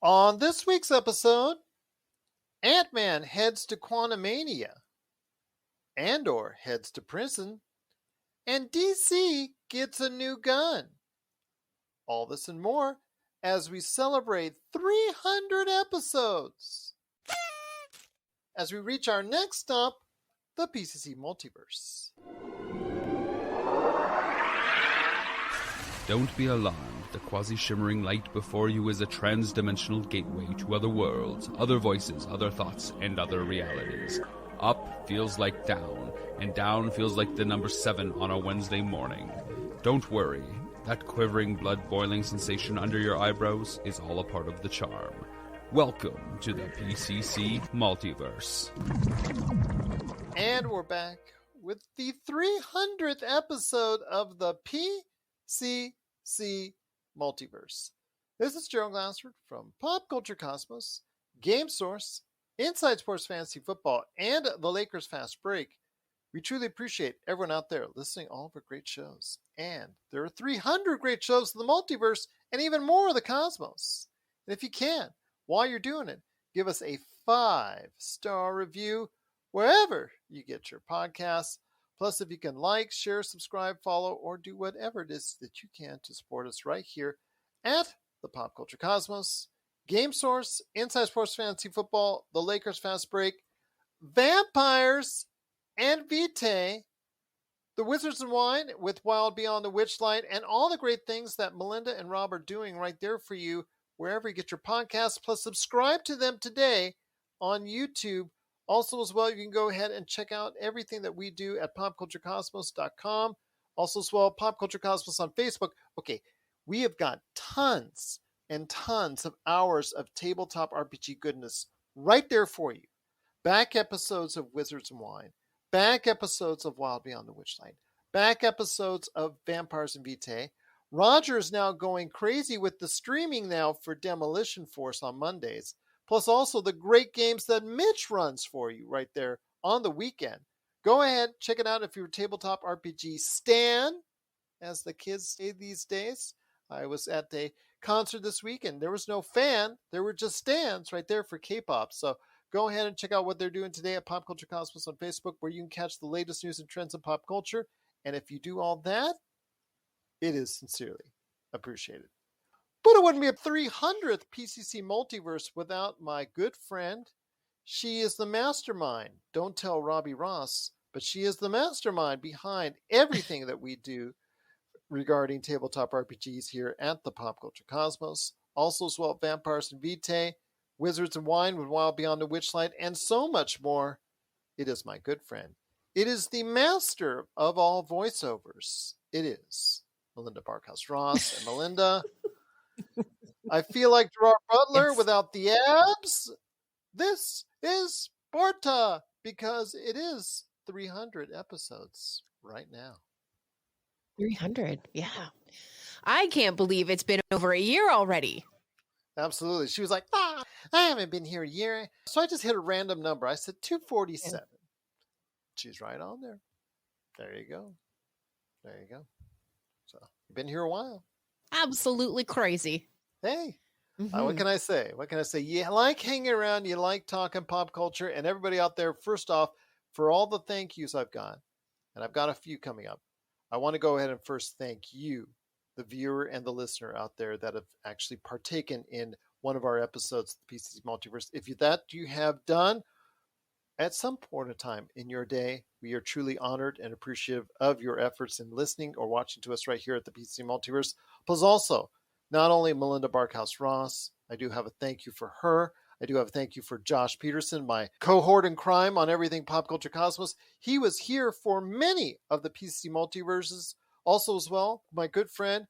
On this week's episode, Ant-Man heads to Quantumania, Andor heads to prison, and DC gets a new gun. All this and more as we celebrate 300 episodes. As we reach our next stop, the PCC Multiverse. Don't be alarmed. The quasi-shimmering light before you is a trans-dimensional gateway to other worlds, other voices, other thoughts, and other realities. Up feels like down, and down feels like the number 7 on a Wednesday morning. Don't worry. That quivering, blood-boiling sensation under your eyebrows is all a part of the charm. Welcome to the PCC Multiverse. And we're back with the 300th episode of the PCC Multiverse. This is Gerald Glassford from Pop Culture Cosmos, Game Source, Inside Sports Fantasy Football, and the Lakers Fast Break. We truly appreciate everyone out there listening to all of our great shows. And there are 300 great shows in the multiverse and even more of the cosmos. And if you can, while you're doing it, give us a 5-star review wherever you get your podcasts. Plus, if you can like, share, subscribe, follow, or do whatever it is that you can to support us right here at the Pop Culture Cosmos, Game Source, Inside Sports Fantasy Football, the Lakers Fast Break, Vampires, and Vitae, the Wizards and Wine with Wild Beyond the Witchlight, and all the great things that Melinda and Rob are doing right there for you wherever you get your podcasts. Plus, subscribe to them today on YouTube. Also, as well, you can go ahead and check out everything that we do at popculturecosmos.com. Also, as well, Pop Culture Cosmos on Facebook. Okay, we have got tons and tons of hours of tabletop RPG goodness right there for you. Back episodes of Wizards and Wine. Back episodes of Wild Beyond the Witchlight. Back episodes of Vampires and Vitae. Roger is now going crazy with the streaming now for Demolition Force on Mondays. Plus also the great games that Mitch runs for you right there on the weekend. Go ahead, check it out if you're a tabletop RPG stan, as the kids say these days. I was at a concert this weekend. There was no fan. There were just stands right there for K-pop. So go ahead and check out what they're doing today at Pop Culture Cosmos on Facebook, where you can catch the latest news and trends in pop culture. And if you do all that, it is sincerely appreciated. But it wouldn't be a 300th PCC Multiverse without my good friend. She is the mastermind. Don't tell Robbie Ross, but she is the mastermind behind everything that we do regarding tabletop RPGs here at the Pop Culture Cosmos. Also as well, Vampires and Vitae, Wizards and Wine with Wild Beyond the Witchlight, and so much more. It is my good friend. It is the master of all voiceovers. It is Melinda Barkhouse-Ross. And Melinda, I feel like Gerard Butler without the abs. This is Sparta, because it is 300 episodes right now. 300, yeah. I can't believe it's been over a year already. Absolutely. She was like, I haven't been here a year. So I just hit a random number. I said 247. Yeah. She's right on there. There you go. There you go. So you've been here a while. Absolutely crazy. Hey, what can I say? What can I say? You like hanging around. You like talking pop culture. And everybody out there, first off, for all the thank yous I've got, and I've got a few coming up, I want to go ahead and first thank you, the viewer and the listener out there that have actually partaken in one of our episodes of the PCC Multiverse. If you have done at some point in time in your day, we are truly honored and appreciative of your efforts in listening or watching to us right here at the PCC Multiverse. Plus also, not only Melinda Barkhouse-Ross, I do have a thank you for her. I do have a thank you for Josh Peterson, my cohort in crime on everything Pop Culture Cosmos. He was here for many of the PCC Multiverses. Also as well, my good friend,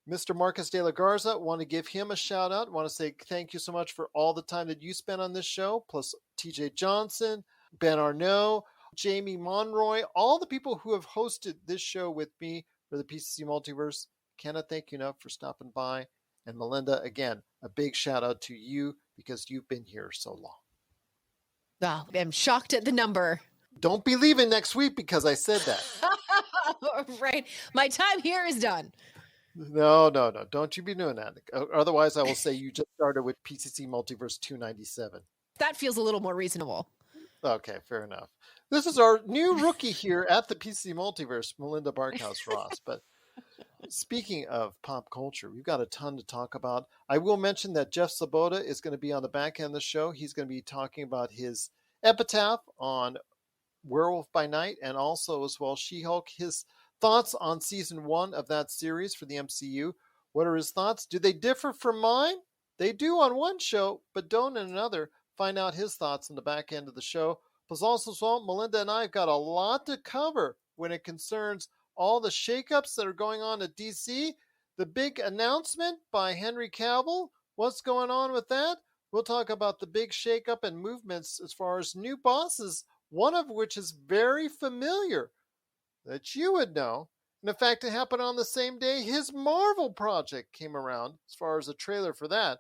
Mr. Marcus de la Garza. Want to give him a shout out. Want to say thank you so much for all the time that you spent on this show. Plus TJ Johnson, Ben Arnault, Jamie Monroy, all the people who have hosted this show with me for the PCC Multiverse. Cannot thank you enough for stopping by. And Melinda, again, a big shout out to you because you've been here so long. Oh, I'm shocked at the number. Don't be leaving next week because I said that. Right. My time here is done. No. Don't you be doing that. Otherwise, I will say you just started with PCC Multiverse 297. That feels a little more reasonable. Okay, fair enough. This is our new rookie here at the PCC Multiverse, Melinda Barkhouse-Ross. But speaking of pop culture, we've got a ton to talk about. I will mention that Jeff Sloboda is going to be on the back end of the show. He's going to be talking about his epitaph on Werewolf by Night and also as well She-Hulk, his thoughts on season 1 of that series for the MCU. What are his thoughts? Do they differ from mine? They do on one show, but don't in another. Find out his thoughts on the back end of the show. Plus also as well, Melinda and I have got a lot to cover when it concerns all the shakeups that are going on at DC. The big announcement by Henry Cavill. What's going on with that? We'll talk about the big shakeup and movements as far as new bosses, one of which is very familiar that you would know. And in fact, it happened on the same day his Marvel project came around as far as a trailer for that.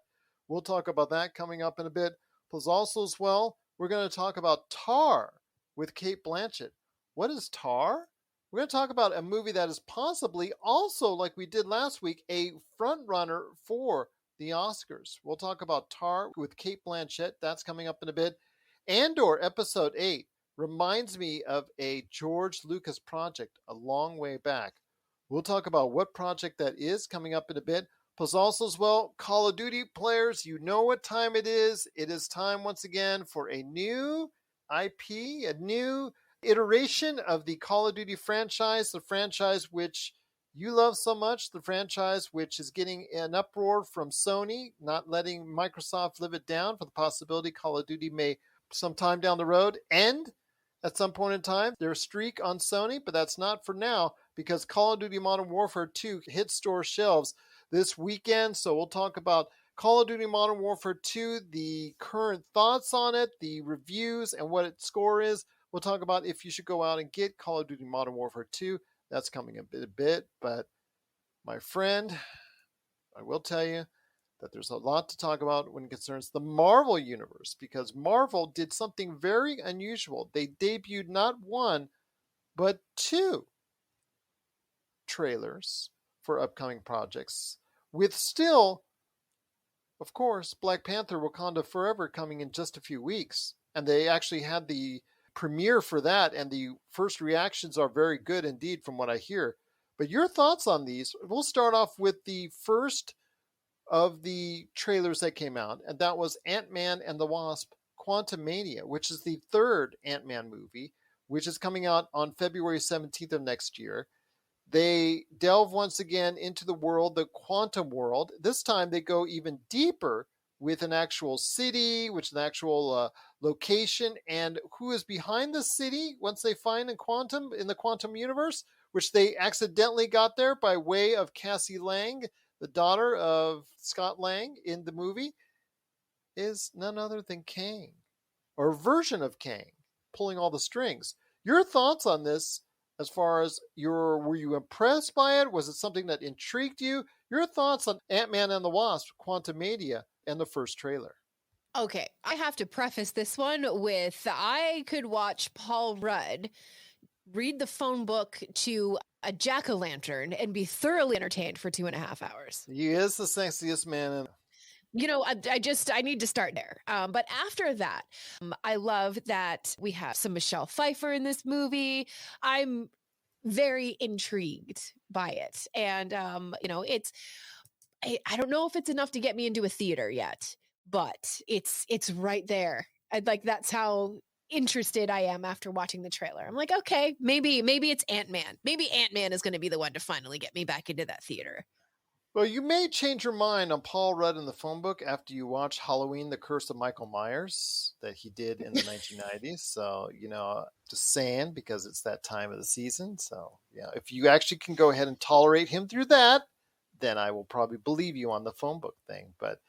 We'll talk about that coming up in a bit. Plus also as well, we're going to talk about Tar with Cate Blanchett. What is Tar? We're going to talk about a movie that is possibly also, like we did last week, a front runner for the Oscars. We'll talk about Tar with Cate Blanchett. That's coming up in a bit. Andor Episode 8 reminds me of a George Lucas project a long way back. We'll talk about what project that is coming up in a bit. Plus also as well, Call of Duty players, you know what time it is. It is time once again for a new IP, a new iteration of the Call of Duty franchise, the franchise which you love so much, the franchise which is getting an uproar from Sony, not letting Microsoft live it down for the possibility Call of Duty may sometime down the road end at some point in time their streak on Sony, but that's not for now because Call of Duty Modern Warfare 2 hit store shelves this weekend. So we'll talk about Call of Duty Modern Warfare 2, the current thoughts on it, the reviews, and what its score is. We'll talk about if you should go out and get Call of Duty Modern Warfare 2. That's coming in a bit. But my friend, I will tell you that there's a lot to talk about when it concerns the Marvel Universe, because Marvel did something very unusual. They debuted not one, but 2 trailers for upcoming projects, with still, of course, Black Panther Wakanda Forever coming in just a few weeks. And they actually had the premiere for that, and the first reactions are very good indeed from what I hear. But your thoughts on these? We'll start off with the first of the trailers that came out, and that was Ant-Man and the Wasp Quantumania, which is the 3rd Ant-Man movie, which is coming out on February 17th of next year. They delve once again into the world, the quantum world. This time they go even deeper with an actual city, which is an actual location, and who is behind the city once they find in the quantum universe, which they accidentally got there by way of Cassie Lang, the daughter of Scott Lang in the movie, is none other than Kang, or a version of Kang, pulling all the strings. Your thoughts on this? As far as were you impressed by it? Was it something that intrigued you? Your thoughts on Ant-Man and the Wasp, Quantumania, and the first trailer. Okay, I have to preface this one with I could watch Paul Rudd read the phone book to a jack-o'-lantern and be thoroughly entertained for 2.5 hours. He is the sexiest man. You know, I need to start there. But after that, I love that we have some Michelle Pfeiffer in this movie. I'm very intrigued by it. And, you know, I don't know if it's enough to get me into a theater yet, but it's right there. That's how interested I am after watching the trailer. I'm like, okay, maybe it's Ant-Man. Maybe Ant-Man is going to be the one to finally get me back into that theater. Well, you may change your mind on Paul Rudd in the phone book after you watch Halloween, The Curse of Michael Myers that he did in the 1990s. So, you know, just saying, because it's that time of the season. So, yeah, if you actually can go ahead and tolerate him through that, then I will probably believe you on the phone book thing. But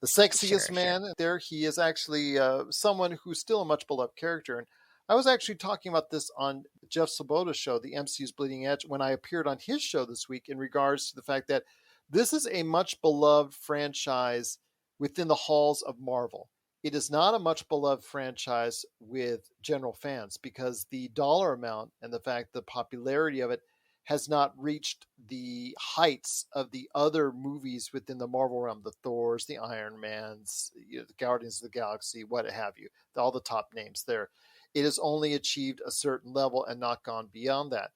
the sexiest man there, he is actually someone who's still a much beloved character. And I was actually talking about this on Jeff Sloboda's show, the MCU's Bleeding Edge, when I appeared on his show this week in regards to the fact that this is a much beloved franchise within the halls of Marvel. It is not a much beloved franchise with general fans because the dollar amount and the fact the popularity of it has not reached the heights of the other movies within the Marvel realm, the Thors, the Iron Mans, the Guardians of the Galaxy, what have you, all the top names there. It has only achieved a certain level and not gone beyond that.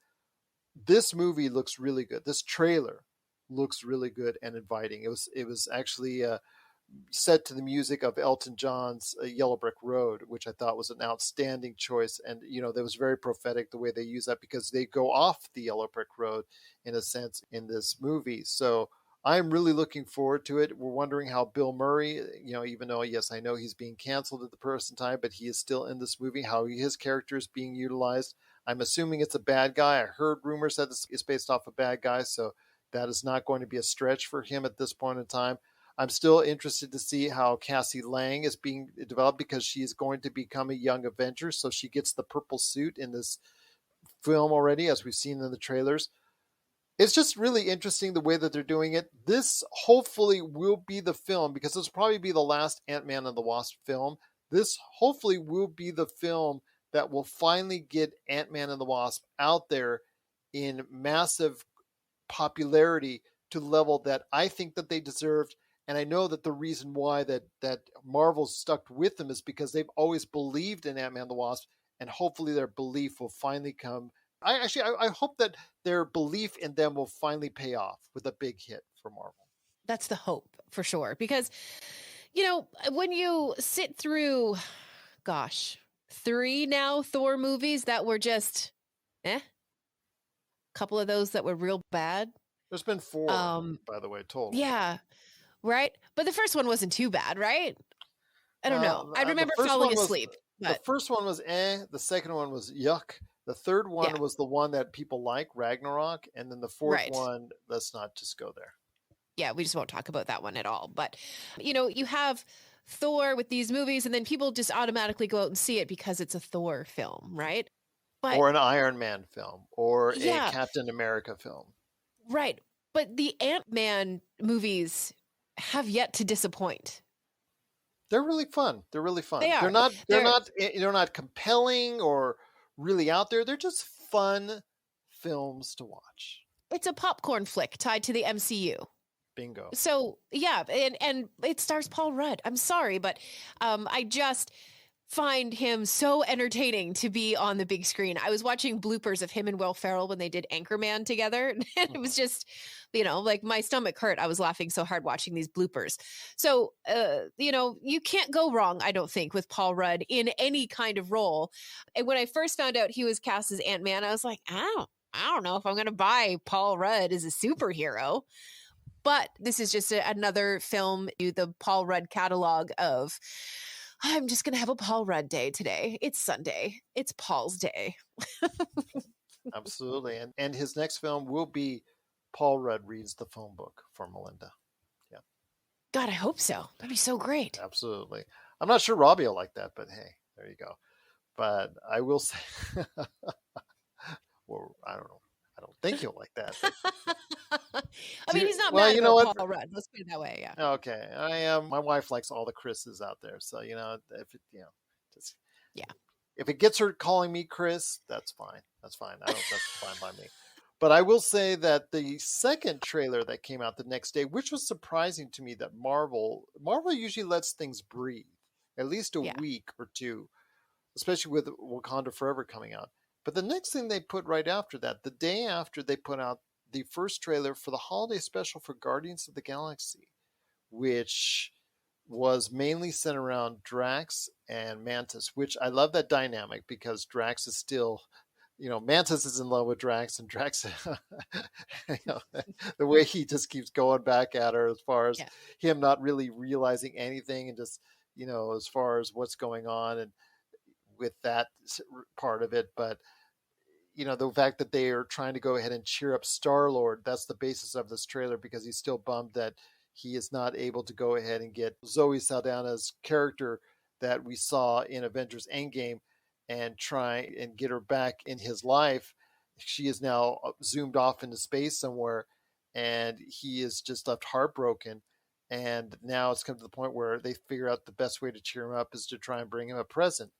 This movie looks really good. This trailer looks really good and inviting. It was actually set to the music of Elton John's Yellow Brick Road, which I thought was an outstanding choice. And, that was very prophetic the way they use that, because they go off the Yellow Brick Road in a sense in this movie. So I'm really looking forward to it. We're wondering how Bill Murray, even though, yes, I know he's being canceled at the present time, but he is still in this movie, how his character is being utilized. I'm assuming it's a bad guy. I heard rumors that it's based off a bad guy, so that is not going to be a stretch for him at this point in time. I'm still interested to see how Cassie Lang is being developed, because she is going to become a young Avenger. So she gets the purple suit in this film already, as we've seen in the trailers. It's just really interesting the way that they're doing it. This hopefully will be the film, because this will probably be the last Ant-Man and the Wasp film. This hopefully will be the film that will finally get Ant-Man and the Wasp out there in massive popularity to the level that I think that they deserved. And I know that the reason why that Marvel's stuck with them is because they've always believed in Ant-Man and the Wasp, and hopefully their belief will finally come. I hope that their belief in them will finally pay off with a big hit for Marvel. That's the hope, for sure. Because, when you sit through, 3 now Thor movies that were just, couple of those that were real bad. There's been 4, by the way, total. Yeah. Right. But the first one wasn't too bad, right? I don't know. I remember falling asleep. The first one was the second one was yuck. The third one was the one that people like, Ragnarok. And then the fourth one, let's not just go there. Yeah, we just won't talk about that one at all. But, you have Thor with these movies, and then people just automatically go out and see it because it's a Thor film, right? Or an Iron Man film, or a Captain America film. Right. But the Ant-Man movies have yet to disappoint. They're really fun. They are. They're not compelling or really out there. They're just fun films to watch. It's a popcorn flick tied to the MCU. Bingo. So yeah, and it stars Paul Rudd. I'm sorry, but I just find him so entertaining to be on the big screen. I was watching bloopers of him and Will Ferrell when they did Anchorman together, and it was just, like my stomach hurt. I was laughing so hard watching these bloopers. So, you can't go wrong, I don't think, with Paul Rudd in any kind of role. And when I first found out he was cast as Ant-Man, I was like, I don't know if I'm going to buy Paul Rudd as a superhero. But this is just another film, the Paul Rudd catalog of, I'm just going to have a Paul Rudd day today. It's Sunday. It's Paul's day. Absolutely. And his next film will be Paul Rudd reads the phone book for Melinda. Yeah. God, I hope so. That'd be so great. Absolutely. I'm not sure Robbie will like that, but hey, there you go. But I will say, well, I don't know. I don't think he'll like that. I mean, he's not mad about Paul Rudd. Let's put it that way. Yeah. Okay. I am. My wife likes all the Chris's out there, so if it gets her calling me Chris, that's fine. That's fine. That's fine by me. But I will say that the second trailer that came out the next day, which was surprising to me, that Marvel usually lets things breathe at least a week or two, especially with Wakanda Forever coming out. But the next thing they put right after that, the day after, they put out the first trailer for the holiday special for Guardians of the Galaxy, which was mainly centered around Drax and Mantis, which I love that dynamic, because Drax is still, Mantis is in love with Drax, and Drax, the way he just keeps going back at her as far as him not really realizing anything, and just, as far as what's going on and with that part of it. But the fact that they are trying to go ahead and cheer up Star-Lord, that's the basis of this trailer, because he's still bummed that he is not able to go ahead and get Zoe Saldana's character that we saw in Avengers Endgame and try and get her back in his life. She is now zoomed off into space somewhere, and he is just left heartbroken. And now it's come to the point where they figure out the best way to cheer him up is to try and bring him a present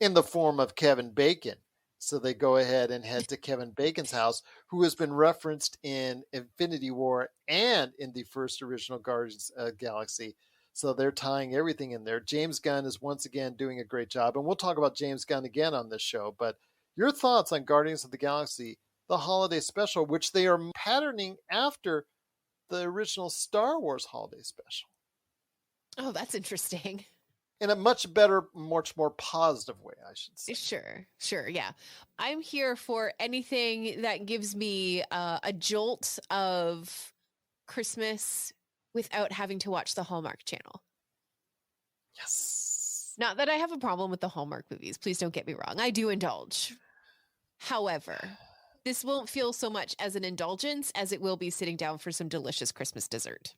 in the form of Kevin Bacon. So they go ahead and head to Kevin Bacon's house, who has been referenced in Infinity War and in the first original Guardians of the Galaxy. So they're tying everything in there. James Gunn is once again doing a great job. And we'll talk about James Gunn again on this show. But your thoughts on Guardians of the Galaxy, the holiday special, which they are patterning after the original Star Wars holiday special. Oh, that's interesting. In a much better, much more positive way, I should say. Sure. Yeah. I'm here for anything that gives me a jolt of Christmas without having to watch the Hallmark Channel. Yes. Not that I have a problem with the Hallmark movies. Please don't get me wrong. I do indulge. However, this won't feel so much as an indulgence as it will be sitting down for some delicious Christmas dessert.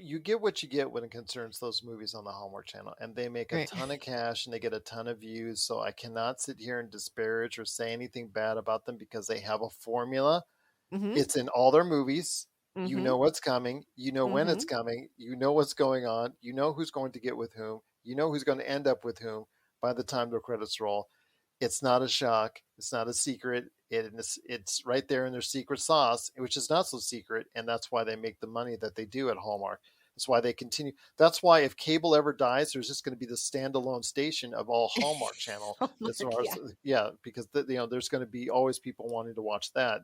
You get what you get when it concerns those movies on the Hallmark Channel, and they make a ton of cash and they get a ton of views. So I cannot sit here and disparage or say anything bad about them because they have a formula. Mm-hmm. It's in all their movies. Mm-hmm. You know what's coming. You know when it's coming. You know what's going on. You know who's going to get with whom. You know who's going to end up with whom by the time the credits roll. It's not a shock. It's not a secret. It's right there in their secret sauce, which is not so secret, and that's why they make the money that they do at Hallmark. That's why they continue. That's why if cable ever dies, there's just going to be the standalone station of all Hallmark Channel. Because there's going to be always people wanting to watch that.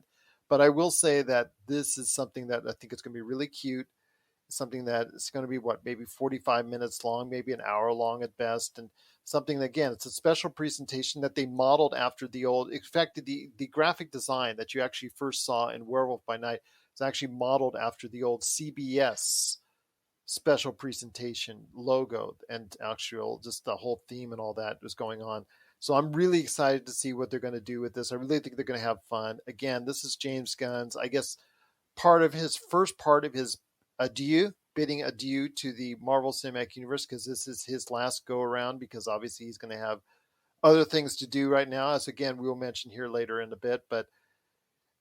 But I will say that this is something that I think it's going to be really cute. Something that is going to be maybe 45 minutes long, maybe an hour long at best, and something that, again, it's a special presentation that they modeled after the old. In fact, the graphic design that you actually first saw in Werewolf by Night is actually modeled after the old CBS special presentation logo and actual just the whole theme and all that was going on. So I'm really excited to see what they're going to do with this. I really think they're going to have fun. Again, this is James Gunn's, I guess, first part of his bidding adieu to the Marvel Cinematic Universe, because this is his last go around, because obviously he's going to have other things to do right now, as again we will mention here later in a bit. But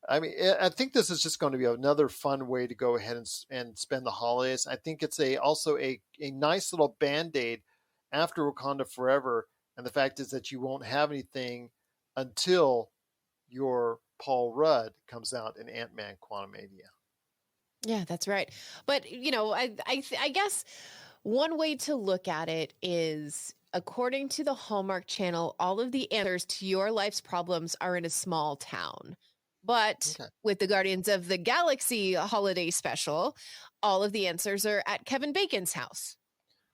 I mean, I think this is just going to be another fun way to go ahead and spend the holidays. I think it's also a nice little Band-Aid after Wakanda Forever, and the fact is that you won't have anything until your Paul Rudd comes out in Ant-Man Quantumania. Yeah, that's right. But, I guess one way to look at it is, according to the Hallmark Channel, all of the answers to your life's problems are in a small town. But with the Guardians of the Galaxy holiday special, all of the answers are at Kevin Bacon's house.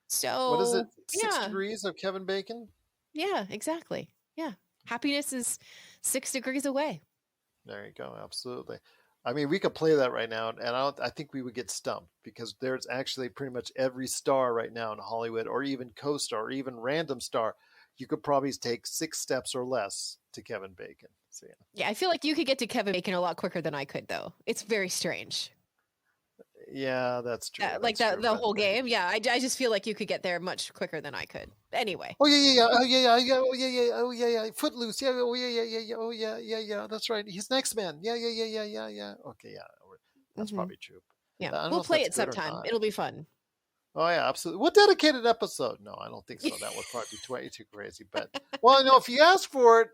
So what is it? 6 degrees of Kevin Bacon? Yeah, exactly. Yeah. Happiness is 6 degrees away. There you go. Absolutely. I mean, we could play that right now, and I think we would get stumped, because there's actually pretty much every star right now in Hollywood, or even co-star, or even random star. You could probably take 6 steps or less to Kevin Bacon. So, yeah, I feel like you could get to Kevin Bacon a lot quicker than I could, though. It's very strange. Yeah, that's true. The whole game. Yeah, I just feel like you could get there much quicker than I could. Anyway. Oh yeah. Footloose. Yeah. Oh yeah. That's right. He's next man. Yeah. Okay, yeah. That's probably true. Yeah, we'll play it sometime. It'll be fun. Oh yeah, absolutely. What dedicated episode? No, I don't think so. That would probably be too crazy. But no, if you ask for it,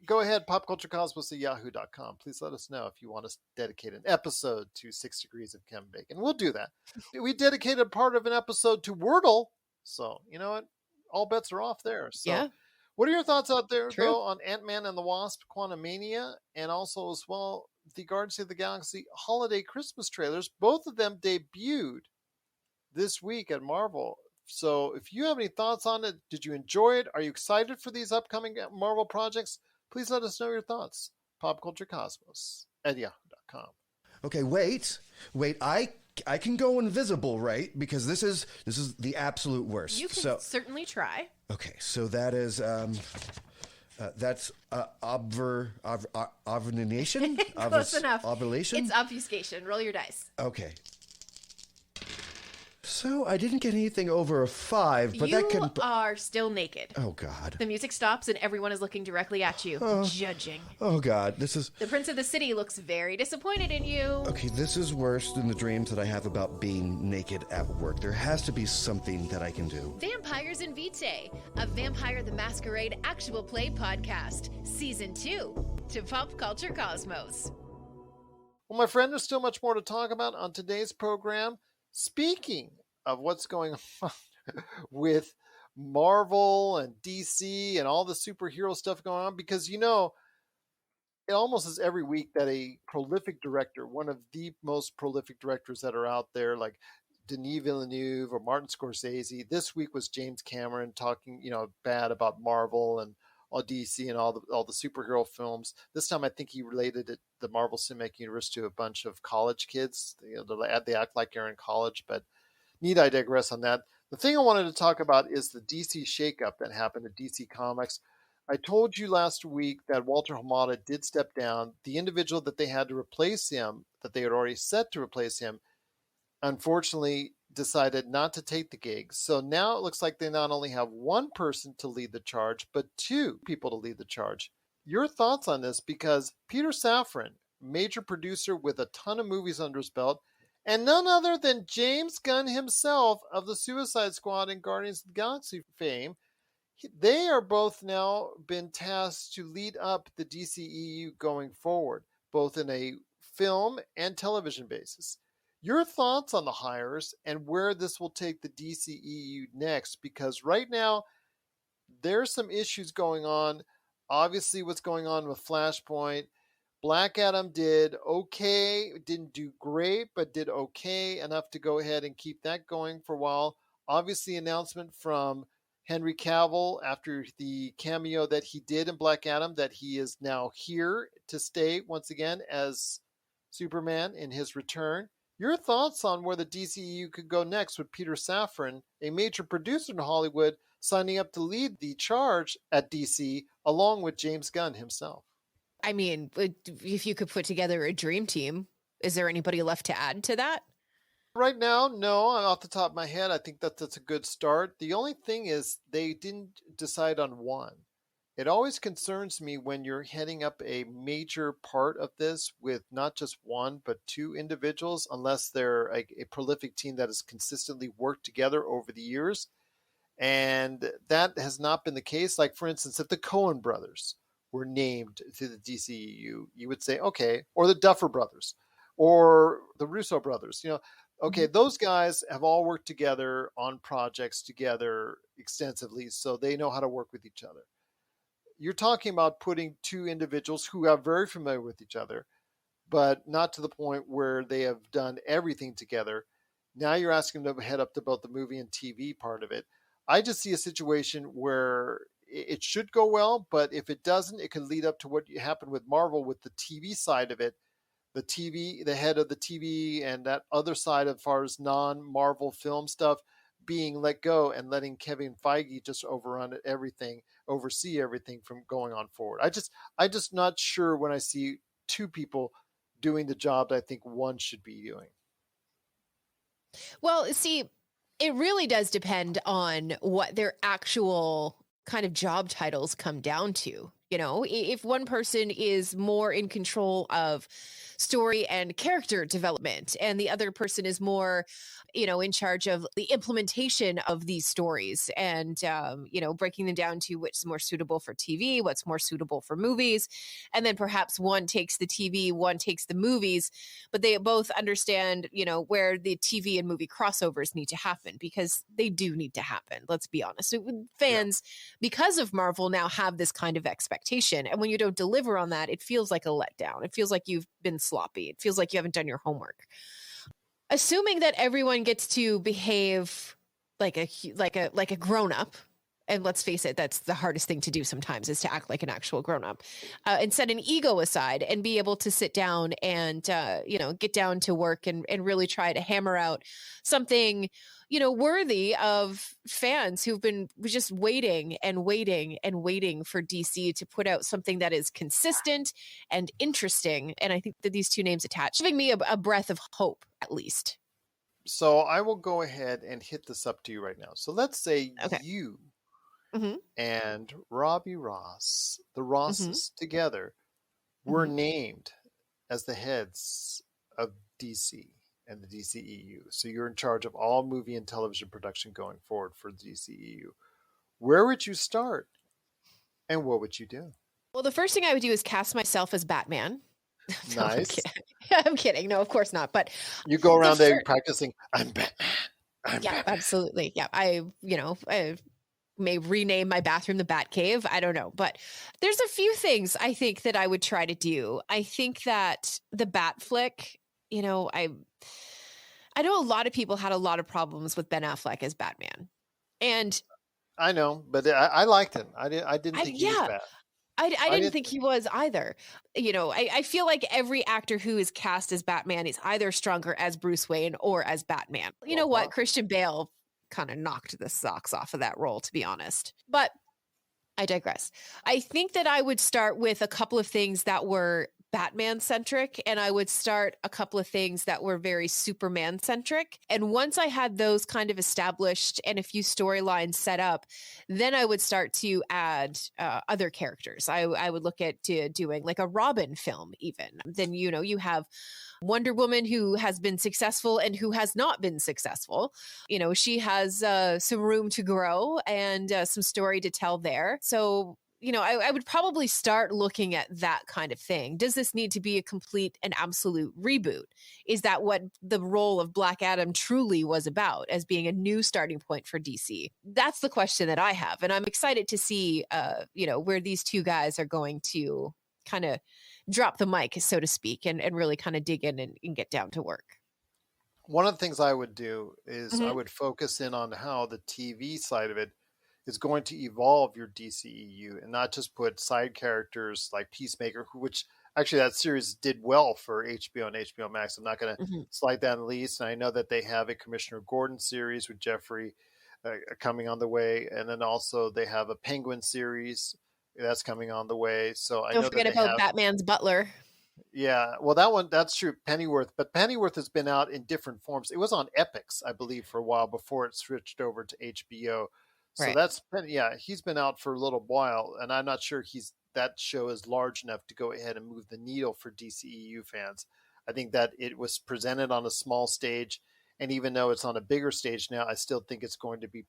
go ahead, popculturecosmos@yahoo.com. Please let us know if you want us to dedicate an episode to 6 degrees of Kevin Bacon. We'll do that. We dedicated part of an episode to Wordle. So, you know what? All bets are off there. So, what are your thoughts out there, though, on Ant-Man and the Wasp, Quantumania, and also as well the Guardians of the Galaxy holiday Christmas trailers? Both of them debuted this week at Marvel. So, if you have any thoughts on it, did you enjoy it? Are you excited for these upcoming Marvel projects? Please let us know your thoughts. popculturecosmos@yahoo.com. Okay, wait. I can go invisible, right? Because this is the absolute worst. You can certainly try. Okay, so that is that's obfuscation. Close enough. Ovulation. It's obfuscation. Roll your dice. Okay. So I didn't get anything over a 5, but you that can... are still naked. Oh, God. The music stops and everyone is looking directly at you, judging. Oh, God. This is... The Prince of the City looks very disappointed in you. Okay, this is worse than the dreams that I have about being naked at work. There has to be something that I can do. Vampires and Vitae, a Vampire the Masquerade actual play podcast, Season 2, to Pop Culture Cosmos. Well, my friend, there's still much more to talk about on today's program. Speaking of what's going on with Marvel and DC and all the superhero stuff going on, because, you know, it almost is every week that a prolific director, one of the most prolific directors that are out there, like Denis Villeneuve or Martin Scorsese. This week was James Cameron talking, you know, bad about Marvel and all DC and all the superhero films. This time, I think he related the Marvel Cinematic Universe to a bunch of college kids. You know, they act like they're in college, but need I digress on that. The thing I wanted to talk about is the DC shakeup that happened at DC Comics. I told you last week that Walter Hamada did step down. The individual that they had to replace him, that they had already set to replace him, unfortunately decided not to take the gig. So now it looks like they not only have one person to lead the charge, but two people to lead the charge. Your thoughts on this? Because Peter Safran, major producer with a ton of movies under his belt, and none other than James Gunn himself of the Suicide Squad and Guardians of the Galaxy fame, they are both now been tasked to lead up the DCEU going forward, both in a film and television basis. Your thoughts on the hires and where this will take the DCEU next? Because right now, there's some issues going on. Obviously, what's going on with Flashpoint. Black Adam did okay, didn't do great, but did okay enough to go ahead and keep that going for a while. Obviously, announcement from Henry Cavill after the cameo that he did in Black Adam that he is now here to stay once again as Superman in his return. Your thoughts on where the DCEU could go next with Peter Safran, a major producer in Hollywood, signing up to lead the charge at DC along with James Gunn himself? I mean, if you could put together a dream team, is there anybody left to add to that? Right now, no. Off the top of my head, I think that's a good start. The only thing is they didn't decide on one. It always concerns me when you're heading up a major part of this with not just one, but two individuals, unless they're a prolific team that has consistently worked together over the years. And that has not been the case. Like, for instance, if the Coen brothers were named to the DCEU, you would say, okay, or the Duffer brothers, or the Russo brothers, you know, okay, those guys have all worked together on projects together extensively, so they know how to work with each other. You're talking about putting two individuals who are very familiar with each other, but not to the point where they have done everything together. Now you're asking them to head up to both the movie and TV part of it. I just see a situation where it should go well, but if it doesn't, it could lead up to what happened with Marvel with the TV side of it. The head of the TV and that other side as far as non-Marvel film stuff being let go and letting Kevin Feige just oversee everything from going on forward. I just not sure when I see two people doing the job that I think one should be doing. Well, see, it really does depend on what their actual kind of job titles come down to. You know, if one person is more in control of story and character development and the other person is more, you know, in charge of the implementation of these stories and, you know, breaking them down to what's more suitable for TV, what's more suitable for movies. And then perhaps one takes the TV, one takes the movies, but they both understand, you know, where the TV and movie crossovers need to happen, because they do need to happen. Let's be honest. Fans, because of Marvel, now have this kind of expectation. And when you don't deliver on that, it feels like a letdown. It feels like you've been sloppy. It feels like you haven't done your homework. Assuming that everyone gets to behave like a grown-up, and let's face it, that's the hardest thing to do sometimes, is to act like an actual grown-up, and set an ego aside and be able to sit down and you know, get down to work and really try to hammer out something, you know, worthy of fans who've been just waiting and waiting and waiting for DC to put out something that is consistent and interesting. And I think that these two names attached, giving me a breath of hope, at least. So I will go ahead and hit this up to you right now. So let's say Okay. you Mm-hmm. and Robbie Ross, the Mm-hmm. Rosses together, were named as the heads of DC and the DCEU. So you're in charge of all movie and television production going forward for DCEU. Where would you start and what would you do? Well, the first thing I would do is cast myself as Batman. No, I'm Nice. kidding. I'm kidding. No, of course not. But You go around there fir- practicing, I'm Batman. I'm yeah, Batman. absolutely. Yeah, I may rename my bathroom the Bat Cave. I don't know, but there's a few things I think that I would try to do. I think that the Bat flick, I know a lot of people had a lot of problems with Ben Affleck as Batman, and I know, but I liked him. I didn't think he was bad. I didn't think he was either. I feel like every actor who is cast as Batman is either stronger as Bruce Wayne or as Batman. You know what? Christian Bale kind of knocked the socks off of that role, to be honest. But I digress. I think that I would start with a couple of things that were Batman centric, and I would start a couple of things that were very Superman centric. And once I had those kind of established and a few storylines set up, then I would start to add other characters. I would look at doing like a Robin film, even. Then, you have Wonder Woman, who has been successful and who has not been successful. She has some room to grow and some story to tell there. So, I would probably start looking at that kind of thing. Does this need to be a complete and absolute reboot? Is that what the role of Black Adam truly was about, as being a new starting point for DC? That's the question that I have. And I'm excited to see, where these two guys are going to kind of drop the mic, so to speak, and really kind of dig in and get down to work. One of the things I would do is I would focus in on how the TV side of it is going to evolve your DCEU and not just put side characters like Peacemaker, which actually that series did well for HBO and HBO Max. I'm not going to slide that in the least. And I know that they have a Commissioner Gordon series with Jeffrey coming on the way. And then also they have a Penguin series that's coming on the way. So I Don't know forget that about Batman's butler. Yeah, well, that's true. Pennyworth, but Pennyworth has been out in different forms. It was on Epix, I believe, for a while before it switched over to HBO. So Right. he's been out for a little while, and I'm not sure that show is large enough to go ahead and move the needle for DCEU fans. I think that it was presented on a small stage, and even though it's on a bigger stage now, I still think it's going to be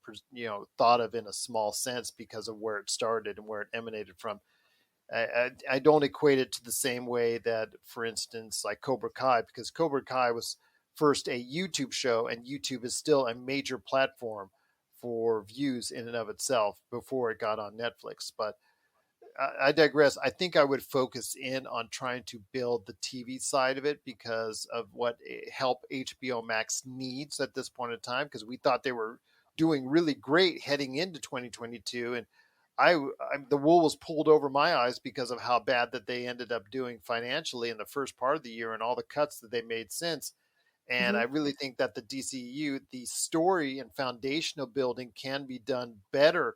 thought of in a small sense because of where it started and where it emanated from. I don't equate it to the same way that, for instance, like Cobra Kai, because Cobra Kai was first a YouTube show, and YouTube is still a major platform for views in and of itself before it got on Netflix. But I digress. I think I would focus in on trying to build the TV side of it because of what help HBO Max needs at this point in time, because we thought they were doing really great heading into 2022. And the wool was pulled over my eyes because of how bad that they ended up doing financially in the first part of the year and all the cuts that they made since. And I really think that the DCEU, the story and foundational building can be done better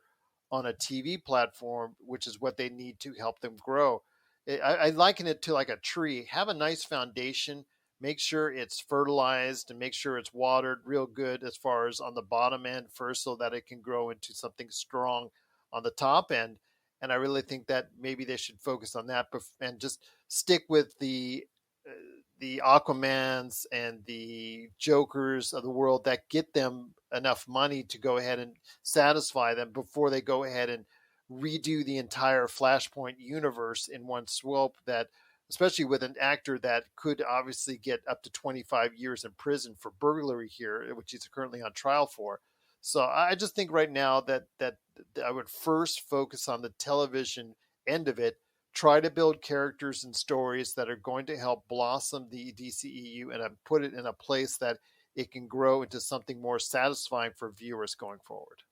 on a TV platform, which is what they need to help them grow. I liken it to like a tree. Have a nice foundation, make sure it's fertilized and make sure it's watered real good as far as on the bottom end first, so that it can grow into something strong on the top end. And I really think that maybe they should focus on that and just stick with the Aquamans and the Jokers of the world that get them enough money to go ahead and satisfy them before they go ahead and redo the entire Flashpoint universe in one swoop, that especially with an actor that could obviously get up to 25 years in prison for burglary here, which he's currently on trial for. So I just think right now that I would first focus on the television end of it, try to build characters and stories that are going to help blossom the DCEU and put it in a place that it can grow into something more satisfying for viewers going forward.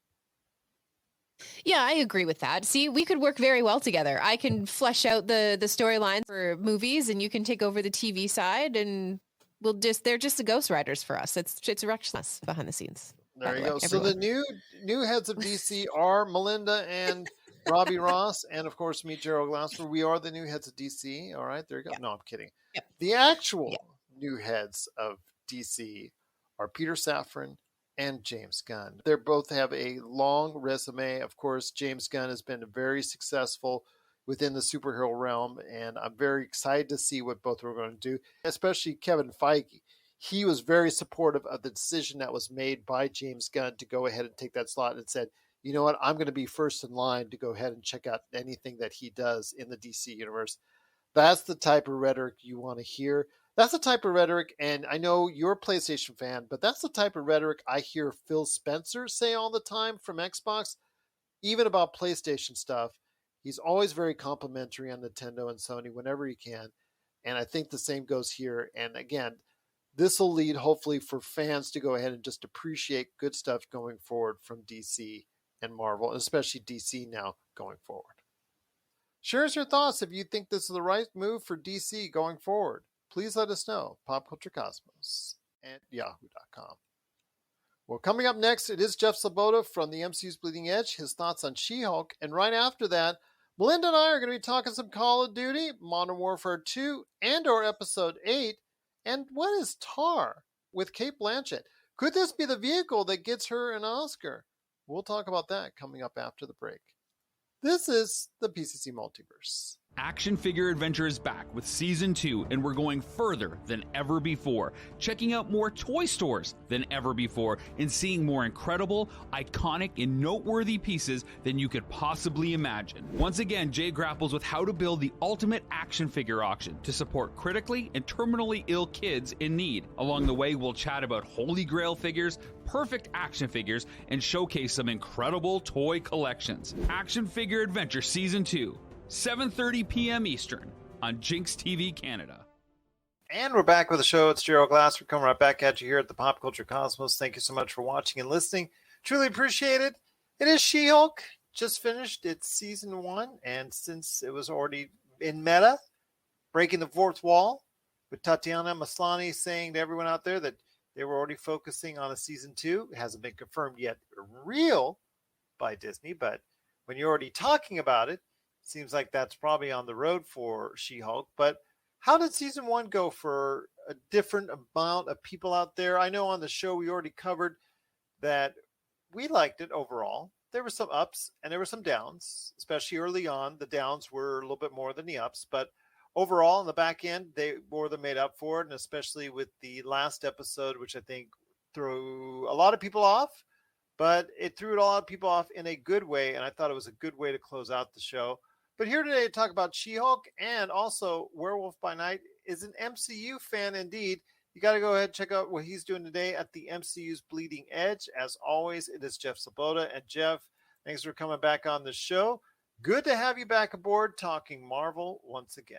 Yeah, I agree with that. See, we could work very well together. I can flesh out the storyline for movies, and you can take over the TV side, and they're just the ghostwriters for us. It's us behind the scenes. There you go. So the new heads of DC are Melinda and Robbie Ross, and of course me, Gerald Glassford. We are the new heads of DC. All right, there you go. Yep. No, I'm kidding. Yep. The actual new heads of DC are Peter Safran and James Gunn. They both have a long resume. Of course, James Gunn has been very successful within the superhero realm, and I'm very excited to see what both are going to do, especially Kevin Feige. He was very supportive of the decision that was made by James Gunn to go ahead and take that slot and said, you know what, I'm going to be first in line to go ahead and check out anything that he does in the DC universe. That's the type of rhetoric you want to hear. That's the type of rhetoric, and I know you're a PlayStation fan, but that's the type of rhetoric I hear Phil Spencer say all the time from Xbox, even about PlayStation stuff. He's always very complimentary on Nintendo and Sony whenever he can, and I think the same goes here. And again, this will lead hopefully for fans to go ahead and just appreciate good stuff going forward from DC and Marvel, and especially DC now going forward. Share us your thoughts if you think this is the right move for DC going forward. Please let us know. PopCultureCosmos at yahoo.com. Well, coming up next, it is Jeff Sloboda from the MCU's Bleeding Edge, his thoughts on She-Hulk. And right after that, Melinda and I are going to be talking some Call of Duty, Modern Warfare 2, Andor Episode 8, and what is Tar with Cate Blanchett? Could this be the vehicle that gets her an Oscar? We'll talk about that coming up after the break. This is the PCC Multiverse. Action Figure Adventure is back with Season 2, and we're going further than ever before, checking out more toy stores than ever before, and seeing more incredible, iconic, and noteworthy pieces than you could possibly imagine. Once again, Jay grapples with how to build the ultimate action figure auction to support critically and terminally ill kids in need. Along the way, we'll chat about Holy Grail figures, perfect action figures, and showcase some incredible toy collections. Action Figure Adventure Season 2. 7:30 p.m. Eastern on Jinx TV Canada. And we're back with the show. It's Gerald Glassford coming right back at you here at the Pop Culture Cosmos. Thank you so much for watching and listening. Truly appreciate it. It is She-Hulk. Just finished its season 1. And since it was already in meta, breaking the fourth wall, with Tatiana Maslany saying to everyone out there that they were already focusing on a season 2. It hasn't been confirmed yet real by Disney, but when you're already talking about it, seems like that's probably on the road for She-Hulk. But how did season 1 go for a different amount of people out there? I know on the show we already covered that we liked it overall. There were some ups and there were some downs, especially early on. The downs were a little bit more than the ups, but overall in the back end, they more than made up for it. And especially with the last episode, which I think threw a lot of people off, but it threw a lot of people off in a good way. And I thought it was a good way to close out the show. But here today to talk about She-Hulk and also Werewolf by Night is an MCU fan indeed. You got to go ahead and check out what he's doing today at the MCU's Bleeding Edge. As always, it is Jeff Sloboda. And Jeff, thanks for coming back on the show. Good to have you back aboard talking Marvel once again.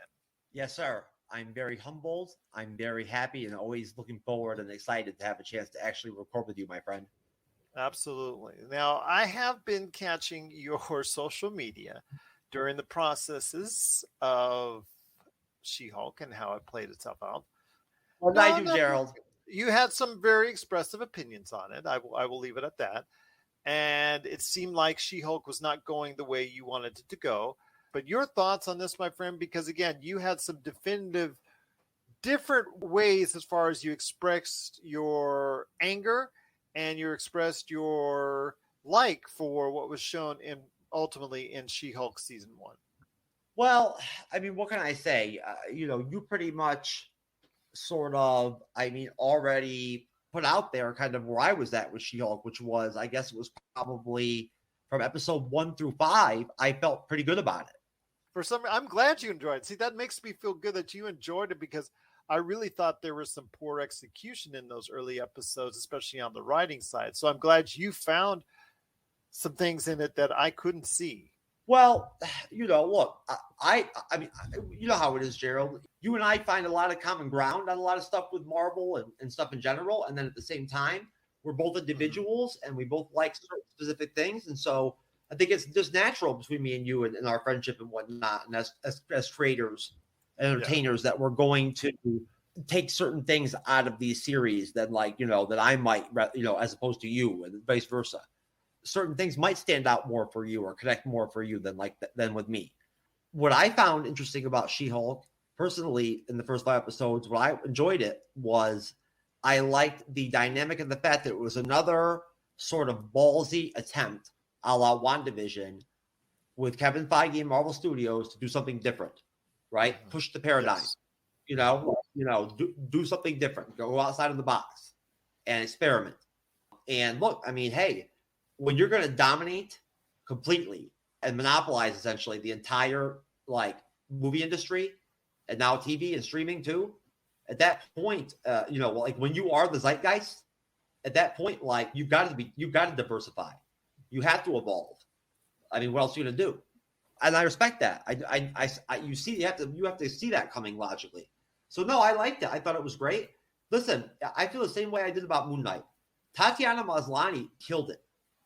Yes, sir. I'm very humbled. I'm very happy and always looking forward and excited to have a chance to actually record with you, my friend. Absolutely. Now, I have been catching your social media during the processes of She-Hulk and how it played itself out. What did I do, Gerald? You had some very expressive opinions on it. I will leave it at that. And it seemed like She-Hulk was not going the way you wanted it to go. But your thoughts on this, my friend, because again, you had some definitive different ways as far as you expressed your anger and you expressed your like for what was shown in ultimately in She-Hulk season 1. Well, I mean, what can I say? You pretty much sort of, already put out there kind of where I was at with She-Hulk, which was, I guess it was probably from episode 1 through 5, I felt pretty good about it. I'm glad you enjoyed it. See, that makes me feel good that you enjoyed it because I really thought there was some poor execution in those early episodes, especially on the writing side. So I'm glad you found some things in it that I couldn't see. Well, look, I mean, you know how it is, Gerald. You and I find a lot of common ground on a lot of stuff with Marvel and stuff in general. And then at the same time, we're both individuals and we both like certain specific things. And so I think it's just natural between me and you and our friendship and whatnot. And as creators and entertainers that we're going to take certain things out of these series that that I might, as opposed to you and vice versa. Certain things might stand out more for you or connect more for you than with me. What I found interesting about She-Hulk, personally, in the first 5 episodes, what I enjoyed it was I liked the dynamic of the fact that it was another sort of ballsy attempt a la WandaVision with Kevin Feige and Marvel Studios to do something different, right? Push the paradigm, do something different, go outside of the box and experiment. And look, I mean, hey, when you're going to dominate completely and monopolize essentially the entire like movie industry and now TV and streaming too, at that point, like when you are the zeitgeist, at that point, like you've got to diversify. You have to evolve. I mean, what else are you going to do? And I respect that. You have to see that coming logically. So no, I liked it. I thought it was great. Listen, I feel the same way I did about Moon Knight. Tatiana Maslany killed it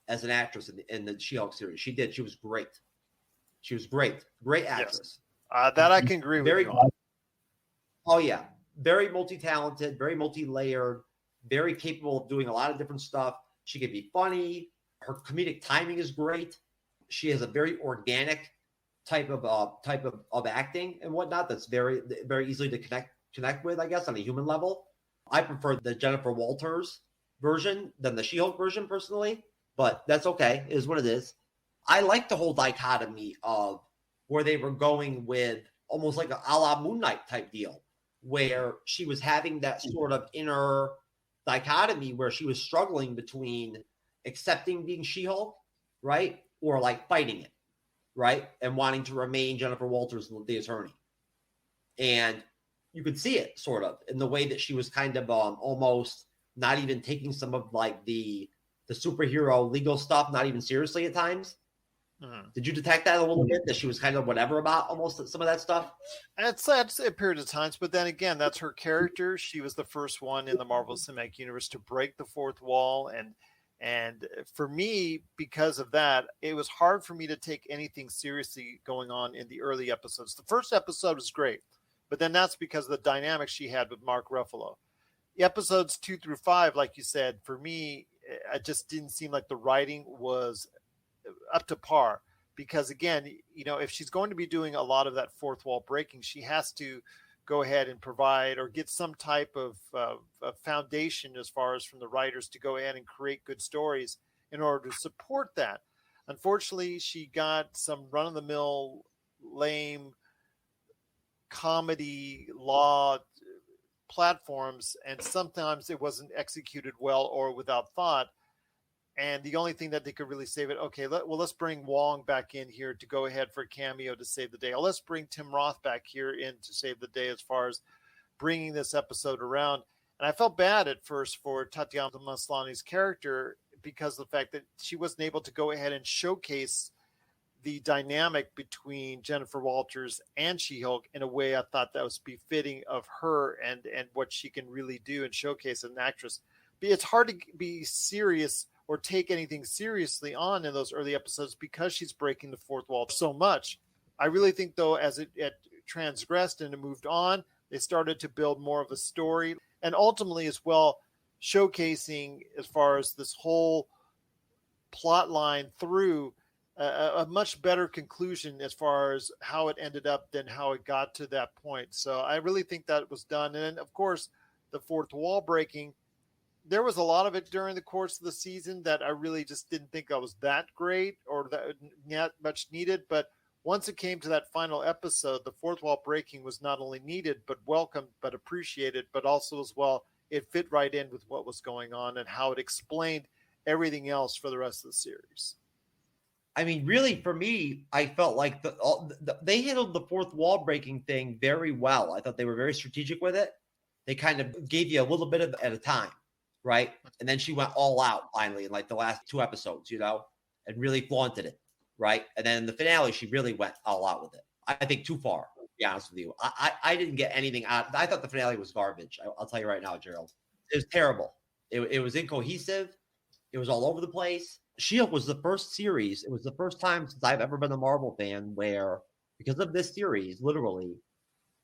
as an actress in the She-Hulk series. She did. She was great. Great actress. Yes. That I can agree with you on. Oh yeah, very multi-talented, very multi-layered, very capable of doing a lot of different stuff. She can be funny. Her comedic timing is great. She has a very organic type of acting and whatnot that's very, very easily to connect with, I guess, on a human level. I prefer the Jennifer Walters version than the She-Hulk version personally, but that's okay. It is what it is. I like the whole dichotomy of where they were going with almost like a la Moon Knight type deal, where she was having that sort of inner dichotomy where she was struggling between accepting being She-Hulk, right? Or like fighting it, right? And wanting to remain Jennifer Walters, the attorney. And you could see it sort of in the way that she was kind of almost not even taking some of like the superhero legal stuff, not even seriously at times. Mm-hmm. Did you detect that a little bit, that she was kind of whatever about almost some of that stuff? That's a period of times, but then again, that's her character. She was the first one in the Marvel Cinematic Universe to break the fourth wall. And for me, because of that, it was hard for me to take anything seriously going on in the early episodes. The first episode was great, but then that's because of the dynamic she had with Mark Ruffalo. The episodes 2 through 5, like you said, for me, it just didn't seem like the writing was up to par, because again, if she's going to be doing a lot of that fourth wall breaking, she has to go ahead and provide or get some type of foundation as far as from the writers to go ahead and create good stories in order to support that. Unfortunately, she got some run-of-the-mill lame comedy law platforms, and sometimes it wasn't executed well or without thought. And the only thing that they could really save it, let's bring Wong back in here to go ahead for a cameo to save the day. Or let's bring Tim Roth back here in to save the day as far as bringing this episode around. And I felt bad at first for Tatiana Maslany's character because of the fact that she wasn't able to go ahead and showcase the dynamic between Jennifer Walters and She-Hulk in a way I thought that was befitting of her and what she can really do and showcase as an actress. But it's hard to be serious or take anything seriously on in those early episodes because she's breaking the fourth wall so much. I really think, though, as it transgressed and it moved on, they started to build more of a story and ultimately as well showcasing as far as this whole plot line through a much better conclusion as far as how it ended up than how it got to that point. So I really think that was done. And then, of course, the fourth wall breaking, there was a lot of it during the course of the season that I really just didn't think that was that great or that much needed. But once it came to that final episode, the fourth wall breaking was not only needed, but welcomed, but appreciated, but also as well, it fit right in with what was going on and how it explained everything else for the rest of the series. I mean, really, for me, I felt like they handled the fourth wall breaking thing very well. I thought they were very strategic with it. They kind of gave you a little bit of at a time. Right. And then she went all out finally in like the last 2 episodes, and really flaunted it. Right. And then in the finale, she really went all out with it. I think too far, to be honest with you. I didn't get anything out. I thought the finale was garbage. I'll tell you right now, Gerald. It was terrible. It was incohesive. It was all over the place. She-Hulk was the first series. It was the first time since I've ever been a Marvel fan where, because of this series, literally,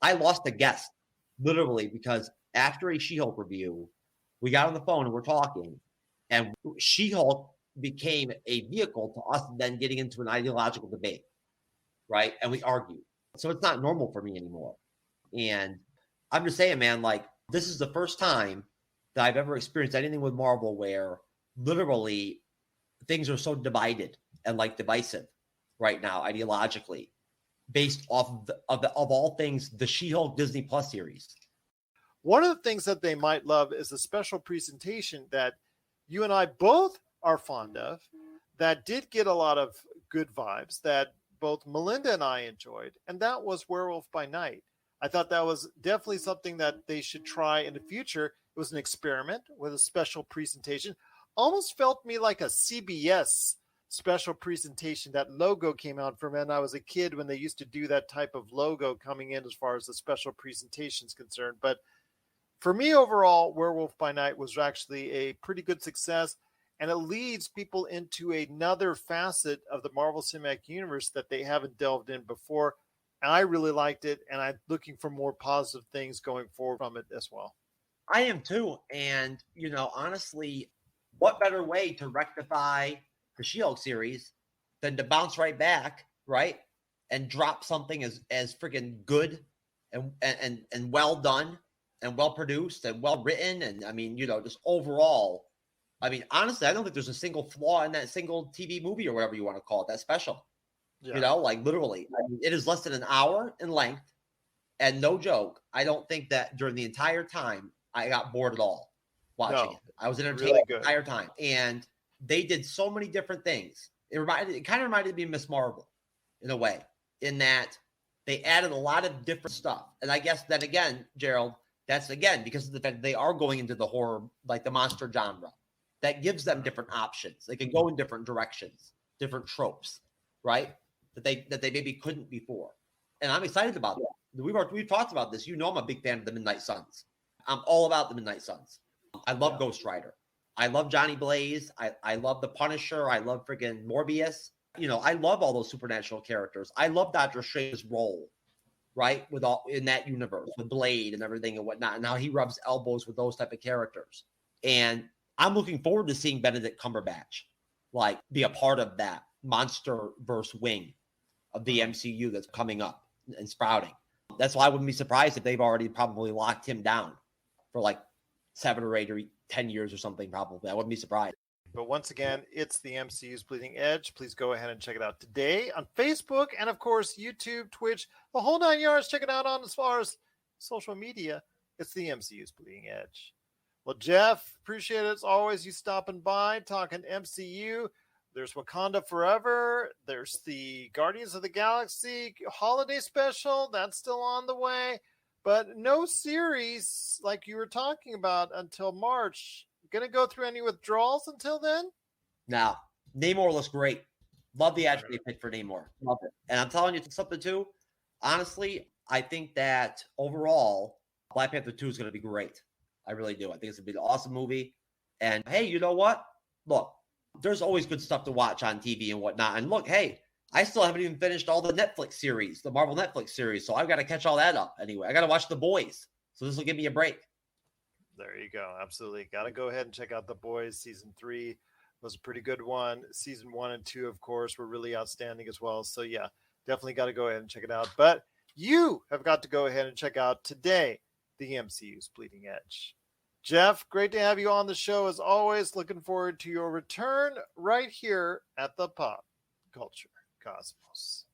I lost a guest. Literally, because after a She-Hulk review, we got on the phone and we're talking, and She-Hulk became a vehicle to us then getting into an ideological debate, right? And we argued. So it's not normal for me anymore. And I'm just saying, man, like, this is the first time that I've ever experienced anything with Marvel where literally things are so divided and like divisive right now ideologically, based off of all things the She-Hulk Disney Plus series. One of the things that they might love is a special presentation that you and I both are fond of, that did get a lot of good vibes, that both Melinda and I enjoyed, and that was Werewolf by Night. I thought that was definitely something that they should try in the future. It was an experiment with a special presentation. Almost felt me like a CBS special presentation. That logo came out from when I was a kid, when they used to do that type of logo coming in as far as the special presentation is concerned. But for me, overall, Werewolf by Night was actually a pretty good success, and it leads people into another facet of the Marvel Cinematic Universe that they haven't delved in before. And I really liked it, and I'm looking for more positive things going forward from it as well. I am too. And, you know, honestly, what better way to rectify the She-Hulk series than to bounce right back, right? And drop something as freaking good and well done and well produced and well written. And I mean, you know, just overall, I mean, honestly, I don't think there's a single flaw in that single TV movie or whatever you want to call it, that special. Yeah. You know, like literally, I mean, it is less than an hour in length. And no joke, I don't think that during the entire time I got bored at all watching it. I was entertained really the entire time. And they did so many different things. It kind of reminded me of Miss Marvel in a way, in that they added a lot of different stuff. And I guess then again, Gerald, that's again because of the fact that they are going into the horror, like the monster genre. That gives them different options. They can go in different directions, different tropes, right? That they maybe couldn't before. And I'm excited about that. We've talked about this. You know, I'm a big fan of the Midnight Suns. I'm all about the Midnight Suns. I love Ghost Rider. I love Johnny Blaze. I love the Punisher. I love friggin' Morbius. You know, I love all those supernatural characters. I love Dr. Strange's role, right? With all in that universe, with Blade and everything and whatnot, and how he rubs elbows with those type of characters. And I'm looking forward to seeing Benedict Cumberbatch, like, be a part of that monster-verse wing of the MCU that's coming up and sprouting. That's why I wouldn't be surprised if they've already probably locked him down for like 7 or 8 or 10 years or something, probably. I wouldn't be surprised. But once again, it's the MCU's Bleeding Edge. Please go ahead and check it out today on Facebook and, of course, YouTube, Twitch, the whole 9 yards. Check it out on as far as social media. It's the MCU's Bleeding Edge. Well, Jeff, appreciate it as always. You stopping by, talking MCU. There's Wakanda Forever. There's the Guardians of the Galaxy holiday special. That's still on the way. But no series like you were talking about until March. Going to go through any withdrawals until then? No. Namor looks great. Love the attribute pick for Namor. Love it. And I'm telling you something, too. Honestly, I think that overall, Black Panther 2 is going to be great. I really do. I think it's going to be an awesome movie. And, hey, you know what? Look, there's always good stuff to watch on TV and whatnot. And look, hey, I still haven't even finished all the Netflix series, the Marvel Netflix series. So I've got to catch all that up anyway. I got to watch The Boys. So this will give me a break. There you go. Absolutely. Got to go ahead and check out The Boys. Season 3 was a pretty good one. Season 1 and 2, of course, were really outstanding as well. So, yeah, definitely got to go ahead and check it out. But you have got to go ahead and check out today the MCU's Bleeding Edge. Jeff, great to have you on the show as always. Looking forward to your return right here at the Pop Culture Cosmos.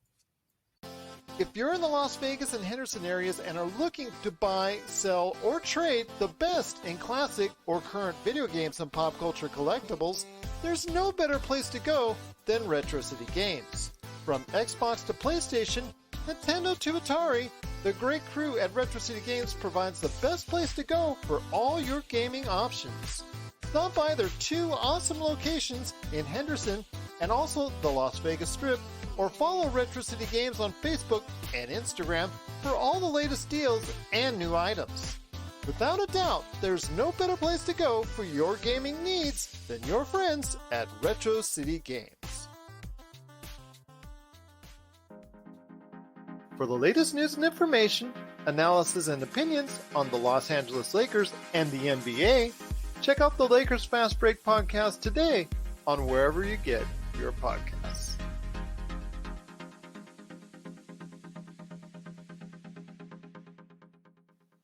If you're in the Las Vegas and Henderson areas and are looking to buy, sell, or trade the best in classic or current video games and pop culture collectibles, there's no better place to go than Retro City Games. From Xbox to PlayStation, Nintendo to Atari, the great crew at Retro City Games provides the best place to go for all your gaming options. Stop by their 2 awesome locations in Henderson and also the Las Vegas Strip, or follow Retro City Games on Facebook and Instagram for all the latest deals and new items. Without a doubt, there's no better place to go for your gaming needs than your friends at Retro City Games. For the latest news and information, analysis and opinions on the Los Angeles Lakers and the NBA, check out the Lakers Fast Break podcast today on wherever you get your podcasts.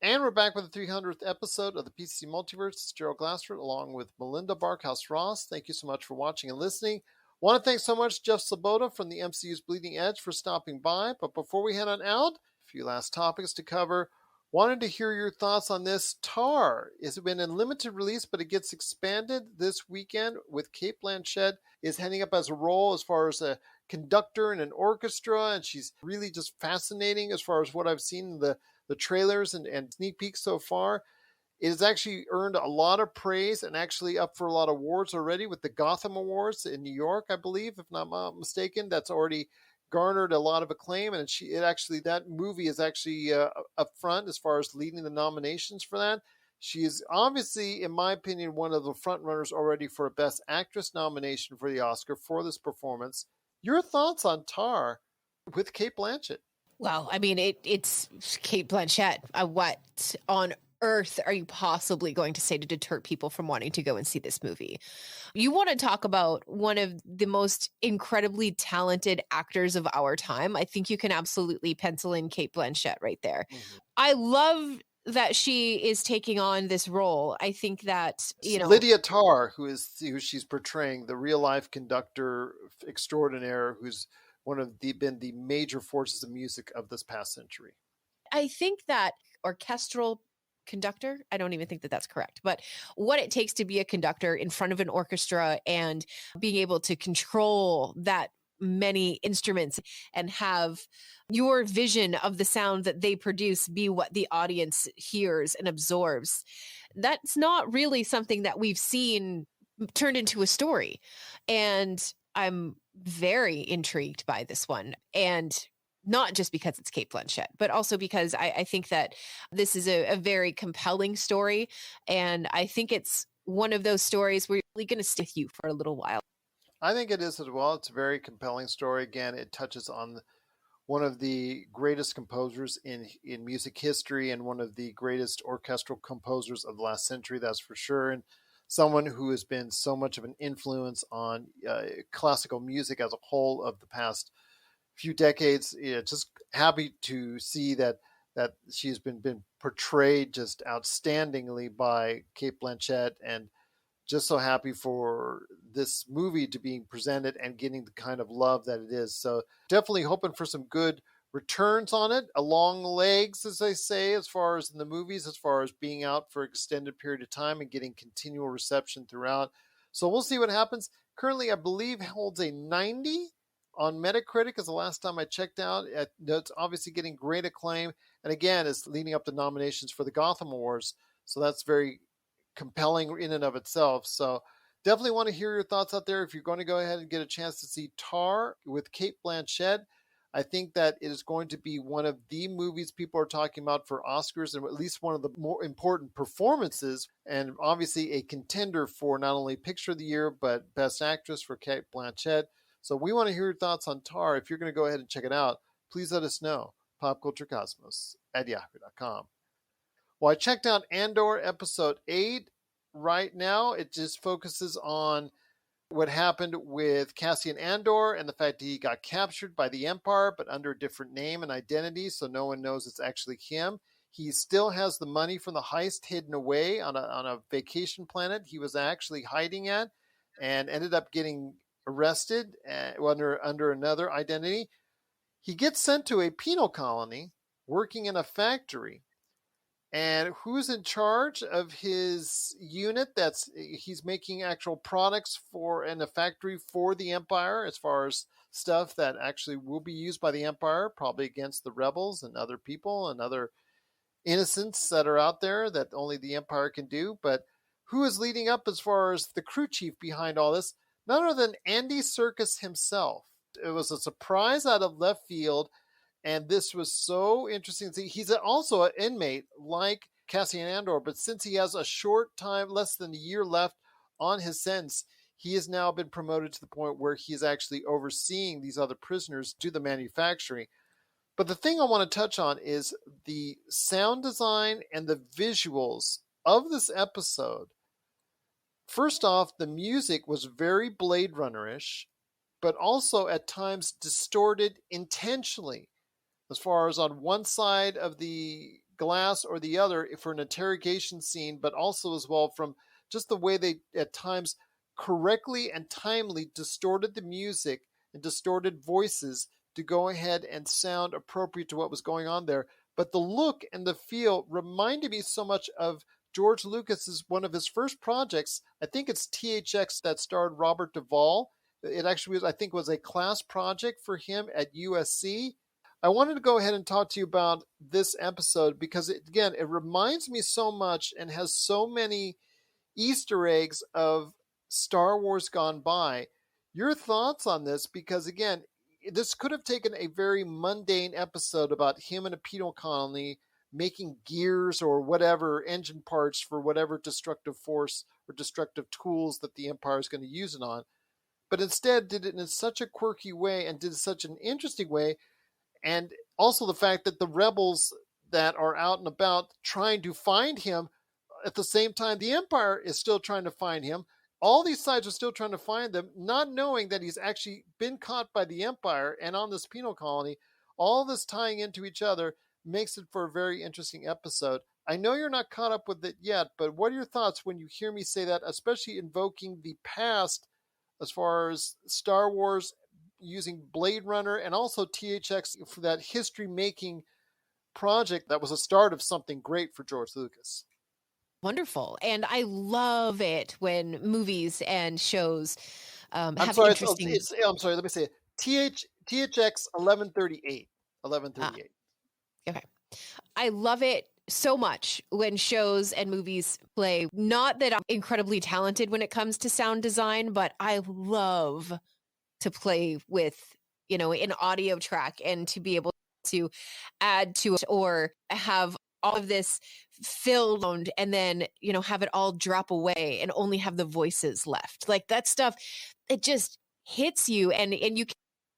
And we're back with the 300th episode of the PCC Multiverse. It's Gerald Glassford along with Melinda Barkhouse-Ross. Thank you so much for watching and listening. Want to thank so much Jeff Sloboda from the MCU's Bleeding Edge for stopping by. But before we head on out, a few last topics to cover. Wanted to hear your thoughts on this. Tar has been in limited release, but it gets expanded this weekend with Cate Blanchett is heading up as a role as far as a conductor in an orchestra, and she's really just fascinating as far as what I've seen in the trailers and sneak peeks so far. It has actually earned a lot of praise and actually up for a lot of awards already with the Gotham Awards in New York, I believe, if not mistaken. That's already garnered a lot of acclaim, and that movie is actually up front as far as leading the nominations for that. She is obviously, in my opinion, one of the front runners already for a Best Actress nomination for the Oscar for this performance. Your thoughts on Tar with Cate Blanchett? Well, I mean, it's Cate Blanchett. What on earth are you possibly going to say to deter people from wanting to go and see this movie? You want to talk about one of the most incredibly talented actors of our time. I think you can absolutely pencil in Cate Blanchett right there. Mm-hmm. I love that she is taking on this role. I think that, Lydia Tarr, who she's portraying, the real life conductor extraordinaire, who's been the major forces of music of this past century. I think that orchestral conductor, I don't even think that that's correct, but what it takes to be a conductor in front of an orchestra and being able to control that many instruments and have your vision of the sound that they produce be what the audience hears and absorbs. That's not really something that we've seen turned into a story. And I'm very intrigued by this one. And not just because it's Cate Blanchett, but also because I think that this is a very compelling story. And I think it's one of those stories where you're really going to stay with you for a little while. I think it is as well. It's a very compelling story. Again, it touches on one of the greatest composers in music history and one of the greatest orchestral composers of the last century, that's for sure. And someone who has been so much of an influence on classical music as a whole of the past few decades. Just happy to see that she's been portrayed just outstandingly by Cate Blanchett, and just so happy for this movie to being presented and getting the kind of love that it is. So definitely hoping for some good returns on it, along legs, as they say, as far as in the movies, as far as being out for an extended period of time and getting continual reception throughout. So we'll see what happens. Currently, I believe holds a 90 on Metacritic is the last time I checked out. It's obviously getting great acclaim. And again, it's leading up to nominations for the Gotham Awards. So that's very compelling in and of itself. So definitely want to hear your thoughts out there. If you're going to go ahead and get a chance to see Tar with Cate Blanchett, I think that it is going to be one of the movies people are talking about for Oscars, and at least one of the more important performances, and obviously a contender for not only Picture of the Year, but Best Actress for Cate Blanchett. So we want to hear your thoughts on Tar. If you're going to go ahead and check it out, please let us know. popculturecosmos@yahoo.com. Well, I checked out Andor episode 8 right now. It just focuses on what happened with Cassian Andor and the fact that he got captured by the Empire, but under a different name and identity, so no one knows it's actually him. He still has the money from the heist hidden away on a vacation planet he was actually hiding at, and ended up getting arrested under another identity. He gets sent to a penal colony, working in a factory. And who's in charge of his unit? He's making actual products in a factory for the Empire, as far as stuff that actually will be used by the Empire, probably against the rebels and other people and other innocents that are out there that only the Empire can do. But who is leading up as far as the crew chief behind all this? None other than Andy Serkis himself. It was a surprise out of left field. And this was so interesting. He's also an inmate like Cassian Andor, but since he has a short time, less than a year left on his sentence, he has now been promoted to the point where he is actually overseeing these other prisoners do the manufacturing. But the thing I want to touch on is the sound design and the visuals of this episode. First off, the music was very Blade Runner-ish, but also at times distorted intentionally. As far as on one side of the glass or the other for an interrogation scene, but also as well from just the way they at times correctly and timely distorted the music and distorted voices to go ahead and sound appropriate to what was going on there. But the look and the feel reminded me so much of George Lucas's one of his first projects. I think it's THX that starred Robert Duvall. It actually was, I think, was a class project for him at USC. I wanted to go ahead and talk to you about this episode because, it reminds me so much and has so many Easter eggs of Star Wars gone by. Your thoughts on this? Because, again, this could have taken a very mundane episode about him in a penal colony making gears or whatever, engine parts for whatever destructive force or destructive tools that the Empire is going to use it on. But instead did it in such a quirky way and did such an interesting way. And also the fact that the rebels that are out and about trying to find him, at the same time the Empire is still trying to find him. All these sides are still trying to find them, not knowing that he's actually been caught by the Empire and on this penal colony. All this tying into each other makes it for a very interesting episode. I know you're not caught up with it yet, but what are your thoughts when you hear me say that, especially invoking the past as far as Star Wars using Blade Runner and also THX for that history-making project that was a start of something great for George Lucas? Wonderful. And I love it when movies and shows have interesting... I'm sorry, let me say it. THX 1138. 1138. Okay. I love it so much when shows and movies play. Not that I'm incredibly talented when it comes to sound design, but I love to play with, an audio track and to be able to add to it or have all of this filled and then, have it all drop away and only have the voices left. Like that stuff, it just hits you and you can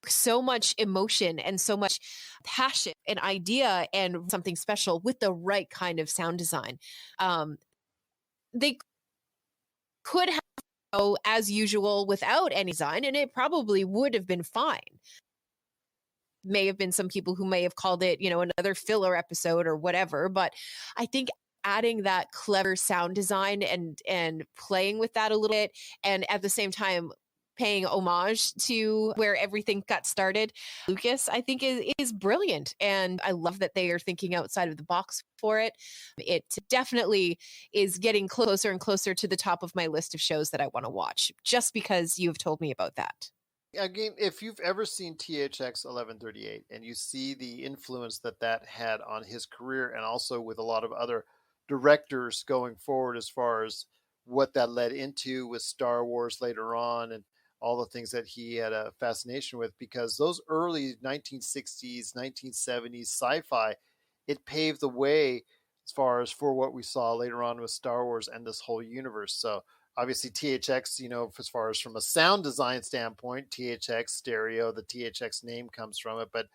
so much emotion and so much passion and idea and something special with the right kind of sound design. They could have as usual without any design, and it probably would have been fine. May have been some people who may have called it, another filler episode or whatever, but I think adding that clever sound design and playing with that a little bit, and at the same time paying homage to where everything got started, Lucas, I think is brilliant. And I love that they are thinking outside of the box for it. It definitely is getting closer and closer to the top of my list of shows that I want to watch, just because you've told me about that. Again, if you've ever seen THX 1138 and you see the influence that had on his career and also with a lot of other directors going forward as far as what that led into with Star Wars later on and all the things that he had a fascination with, because those early 1960s, 1970s sci-fi, it paved the way as far as for what we saw later on with Star Wars and this whole universe. So obviously THX, as far as from a sound design standpoint, THX stereo, the THX name comes from it, but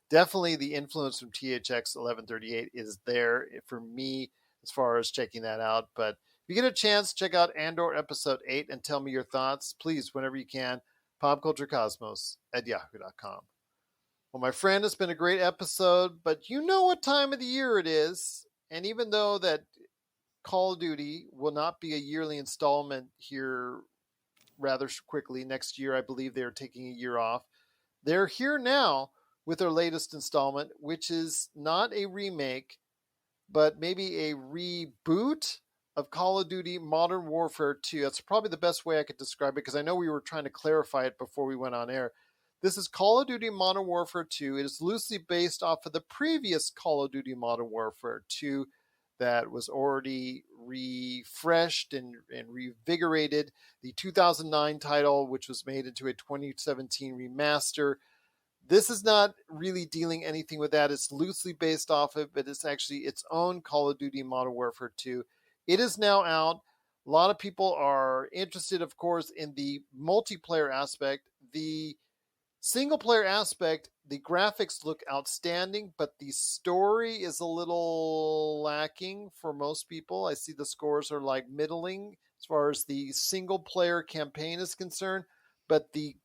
definitely the influence from THX 1138 is there for me as far as checking that out. But if you get a chance, check out Andor episode 8 and tell me your thoughts, please, whenever you can. popculturecosmos@yahoo.com. Well, my friend, it's been a great episode, but you know what time of the year it is. And even though that Call of Duty will not be a yearly installment here rather quickly next year, I believe they're taking a year off. They're here now with their latest installment, which is not a remake, but maybe a reboot of Call of Duty Modern Warfare 2. That's probably the best way I could describe it, because I know we were trying to clarify it before we went on air. This is Call of Duty Modern Warfare 2. It is loosely based off of the previous Call of Duty Modern Warfare 2 that was already refreshed and revigorated. The 2009 title, which was made into a 2017 remaster. This is not really dealing anything with that. It's loosely based off of it, but it's actually its own Call of Duty Modern Warfare 2. It is now out. A lot of people are interested, of course, in the multiplayer aspect. The single player aspect, the graphics look outstanding, but the story is a little lacking for most people. I see the scores are like middling as far as the single player campaign is concerned, but the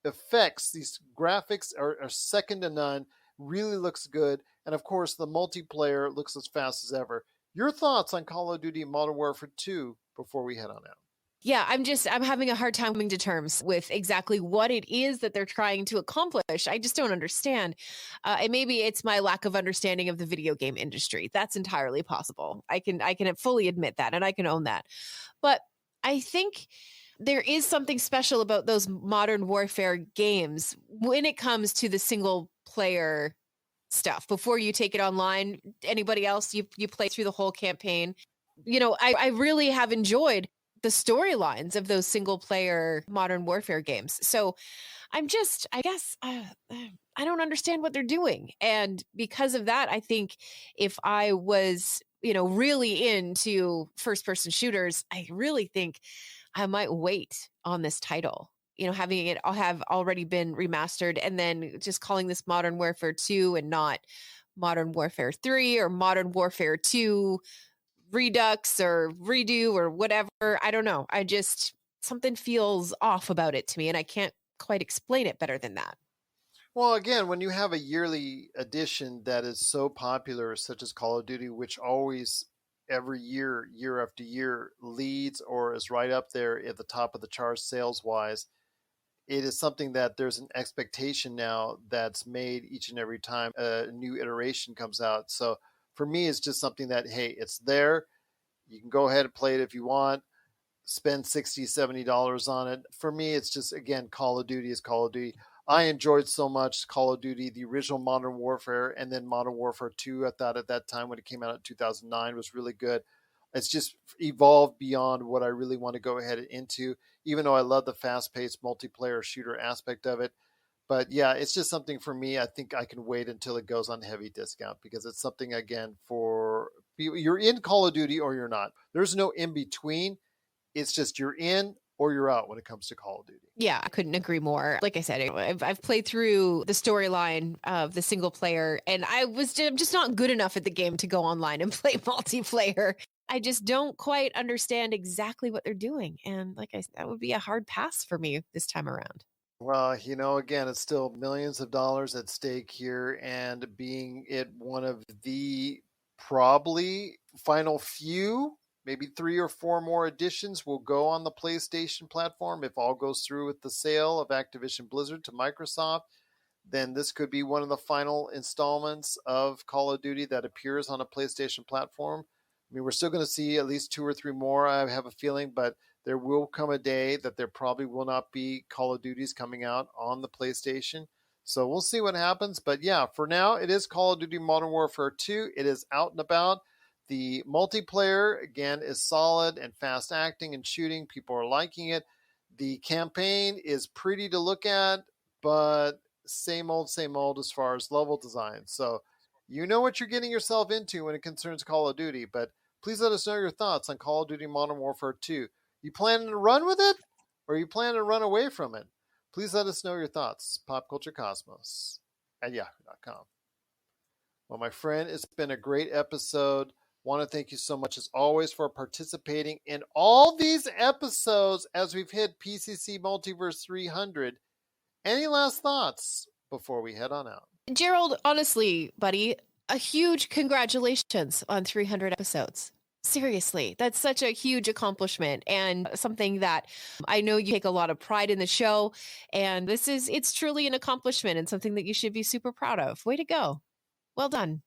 effects, these graphics are second to none. really looks good. And of course, the multiplayer looks as fast as ever. Your thoughts on Call of Duty Modern Warfare 2 before we head on out? Yeah, I'm having a hard time coming to terms with exactly what it is that they're trying to accomplish. I just don't understand. And maybe it's my lack of understanding of the video game industry. That's entirely possible. I can fully admit that, and I can own that. But I think there is something special about those modern warfare games when it comes to the single player stuff. Before you take it online, anybody else, you play through the whole campaign. You know, I really have enjoyed the storylines of those single player modern warfare games. So I don't understand what they're doing. And because of that, I think if I was, really into first person shooters, I really think I might wait on this title, having it have already been remastered and then just calling this Modern Warfare 2 and not Modern Warfare 3 or Modern Warfare 2 Redux or Redo or whatever. I don't know. Something feels off about it to me, and I can't quite explain it better than that. Well, again, when you have a yearly edition that is so popular, such as Call of Duty, which always every year, year after year, leads or is right up there at the top of the charts sales-wise, it is something that there's an expectation now that's made each and every time a new iteration comes out. So for me, it's just something that, hey, it's there. You can go ahead and play it if you want. Spend $60, $70 on it. For me, it's just, again, Call of Duty is Call of Duty. I enjoyed so much Call of Duty, the original Modern Warfare, and then Modern Warfare 2. I thought at that time when it came out in 2009 was really good. It's just evolved beyond what I really want to go ahead and into, even though I love the fast-paced multiplayer shooter aspect of it. But yeah, it's just something for me. I think I can wait until it goes on heavy discount because it's something, again, for you're in Call of Duty or you're not. There's no in between. It's just you're in or you're out when it comes to Call of Duty. Yeah, I couldn't agree more. Like I said, I've played through the storyline of the single player, and I'm just not good enough at the game to go online and play multiplayer. I just don't quite understand exactly what they're doing. And like I said, that would be a hard pass for me this time around. Well, again, it's still millions of dollars at stake here, and being it one of the probably final few, maybe 3 or 4 more editions will go on the PlayStation platform. If all goes through with the sale of Activision Blizzard to Microsoft, then this could be one of the final installments of Call of Duty that appears on a PlayStation platform. I mean, we're still going to see at least 2 or 3 more, I have a feeling, but there will come a day that there probably will not be Call of Duties coming out on the PlayStation. So we'll see what happens. But yeah, for now, it is Call of Duty Modern Warfare 2. It is out and about. The multiplayer, again, is solid and fast acting and shooting. People are liking it. The campaign is pretty to look at, but same old as far as level design. So you know what you're getting yourself into when it concerns Call of Duty. But please let us know your thoughts on Call of Duty Modern Warfare 2. You planning to run with it, or are you planning to run away from it? Please let us know your thoughts. popculturecosmos@yahoo.com. Well, my friend, it's been a great episode. Want to thank you so much, as always, for participating in all these episodes as we've hit PCC Multiverse 300. Any last thoughts before we head on out? Gerald, honestly, buddy, a huge congratulations on 300 episodes. Seriously, that's such a huge accomplishment and something that I know you take a lot of pride in the show. And it's truly an accomplishment and something that you should be super proud of. Way to go. Well done.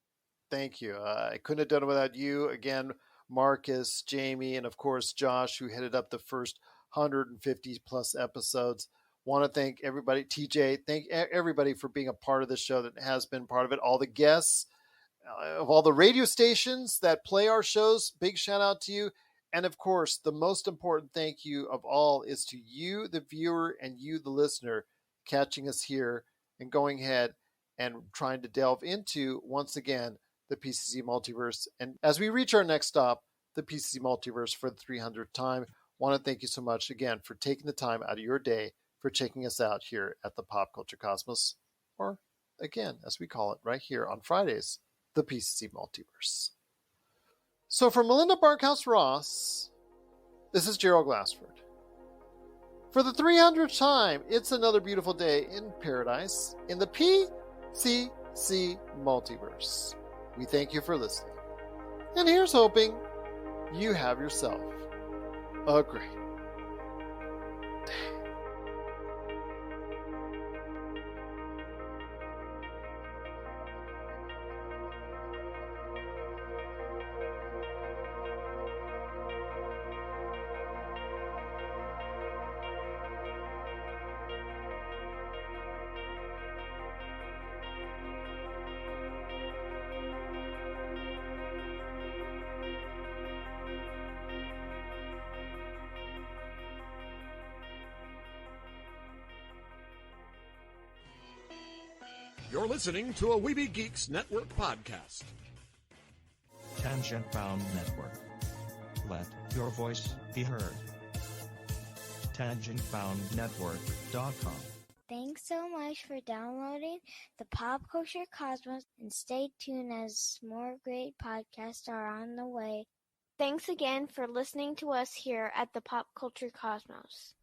Thank you. I couldn't have done it without you. Again, Marcus, Jamie, and of course, Josh, who headed up the first 150 plus episodes. Want to thank everybody. TJ, thank everybody for being a part of the show that has been part of it. All the guests of all the radio stations that play our shows, big shout out to you. And of course, the most important thank you of all is to you, the viewer, and you, the listener, catching us here and going ahead and trying to delve into, once again, the PCC Multiverse. And as we reach our next stop, the PCC Multiverse for the 300th time, want to thank you so much again for taking the time out of your day for checking us out here at the Pop Culture Cosmos, or again, as we call it right here on Fridays, the PCC Multiverse. So for Melinda Barkhouse-Ross, this is Gerald Glassford. For the 300th time, it's another beautiful day in paradise in the PCC PCC Multiverse. We thank you for listening. And here's hoping you have yourself a great day. You're listening to a Weeby Geeks Network podcast. Tangent Bound Network. Let your voice be heard. TangentBoundNetwork.com. Thanks so much for downloading the Pop Culture Cosmos, and stay tuned as more great podcasts are on the way. Thanks again for listening to us here at the Pop Culture Cosmos.